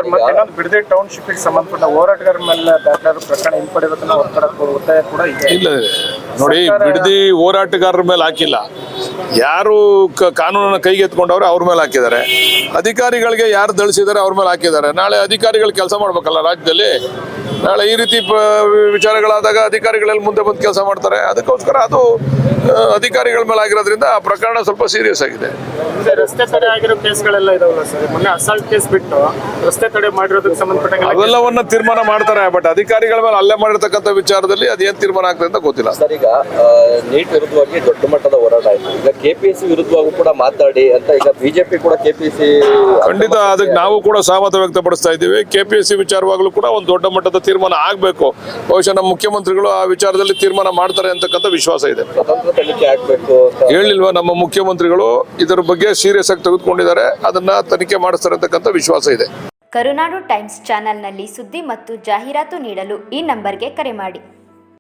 Sir ಮತ್ತೆ ಇನ್ನೊಂದು ಬಿಡದಿ ಟೌನ್ಶಿಪ್ಗೆ ಸಂಬಂಧಪಟ್ಟ ಹೋರಾಟಗಾರರ ಮೇಲೆ ದಾಖಲಾದ ಪ್ರಕರಣ ಹಿಂಪಡೆಯೋದನ್ನ ಒತ್ತಾಯ ಕೂಡ ಇದೆ. ಇಲ್ಲ ನೋಡಿ, ಬಿಡದಿ ಹೋರಾಟಗಾರರ ಮೇಲೆ ಹಾಕಿಲ್ಲ, ಯಾರು ಕಾನೂನನ್ನ ಕೈಗೆತ್ಕೊಂಡವ್ರೆ ಅವ್ರ ಮೇಲೆ ಹಾಕಿದ್ದಾರೆ. ಅಧಿಕಾರಿಗಳಿಗೆ ಯಾರು ದಳಿಸಿದ್ದಾರೆ ಅವ್ರ ಮೇಲೆ ಹಾಕಿದ್ದಾರೆ. ನಾಳೆ ಅಧಿಕಾರಿಗಳು ಕೆಲಸ ಮಾಡ್ಬೇಕಲ್ಲ ರಾಜ್ಯದಲ್ಲಿ. ನಾಳೆ ಈ ರೀತಿ ವಿಚಾರಗಳಾದಾಗ ಅಧಿಕಾರಿಗಳಲ್ಲಿ ಮುಂದೆ ಬಂದು ಕೆಲಸ ಮಾಡ್ತಾರೆ. ಅದಕ್ಕೋಸ್ಕರ ಅದು ಅಧಿಕಾರಿಗಳ ಮೇಲೆ ಆಗಿರೋದ್ರಿಂದ ಆ ಪ್ರಕರಣ ಸ್ವಲ್ಪ ಸೀರಿಯಸ್ ಆಗಿದೆ. ರಸ್ತೆ ತಡೆ ಆಗಿರೋ ಕೇಸ್ಗಳೆಲ್ಲ ಇದಾವಲ್ಲ ಸರ್, ಮೊನ್ನೆ ಅಸಾಲ್ಟ್ ಕೇಸ್ ಬಿಟ್ಟು ರಸ್ತೆ ತಡೆ ಮಾಡಿರೋದಕ್ಕೆ ಸಂಬಂಧಪಟ್ಟ ಅವೆಲ್ಲವನ್ನ ತೀರ್ಮಾನ ಮಾಡ್ತಾರೆ. ಬಟ್ ಅಧಿಕಾರಿಗಳ ಮೇಲೆ ಹಲ್ಲೆ ಮಾಡಿರ್ತಕ್ಕಂಥ ವಿಚಾರದಲ್ಲಿ ಅದೇನ್ ತೀರ್ಮಾನ ಆಗ್ತದೆ ಅಂತ ಗೊತ್ತಿಲ್ಲ ಸರ್. ಈಗ ನೀಟ್ ವಿರುದ್ಧವಾಗಿ ದೊಡ್ಡ ಮಟ್ಟದ ಹೋರಾಟ ಆಯ್ತು. ಈಗ ಕೆಪಿಎಸ್ಸಿ ವಿರುದ್ಧವಾಗೂ ಕೂಡ ಮಾತಾಡಿ ಅಂತ ಈಗ ಬಿಜೆಪಿ ಕೂಡ ಕೆಪಿಎಸ್ಸಿ ಖಂಡಿತ ಅದಕ್ಕೆ ನಾವು ಕೂಡ ಸಹಮತ ವ್ಯಕ್ತಪಡಿಸ್ತಾ ಇದ್ದೀವಿ. ಕೆಪಿಎಸ್ಸಿ ವಿಚಾರವಾಗಲೂ ಕೂಡ ಒಂದು ದೊಡ್ಡ ಮಟ್ಟದ ತೀರ್ಮಾನ ಆಗಬೇಕು. ಬಹುಶಃ ನಮ್ಮ ಮುಖ್ಯಮಂತ್ರಿಗಳು ಆ ವಿಚಾರದಲ್ಲಿ ತೀರ್ಮಾನ ಮಾಡ್ತಾರೆ ಅಂತಕ್ಕಂಥ ವಿಶ್ವಾಸ ಇದೆ. ಸ್ವತಂತ್ರ ತನಿಖೆ ಆಗಬೇಕು ಹೇಳಿಲ್ವಾ ನಮ್ಮ ಮುಖ್ಯಮಂತ್ರಿಗಳು ಇದರ ಬಗ್ಗೆ ಸೀರಿಯಸ್ ಆಗಿ ತೆಗೆದುಕೊಂಡಿದ್ದಾರೆ, ಅದನ್ನ ತನಿಖೆ ಮಾಡಿಸ್ತಾರೆ ಅಂತಕ್ಕಂಥ ವಿಶ್ವಾಸ ಇದೆ. ಕರುನಾಡು ಟೈಮ್ಸ್ ಚಾನೆಲ್ನಲ್ಲಿ ಸುದ್ದಿ ಮತ್ತು ಜಾಹೀರಾತು ನೀಡಲು ಈ ನಂಬರ್ಗೆ ಕರೆ ಮಾಡಿ.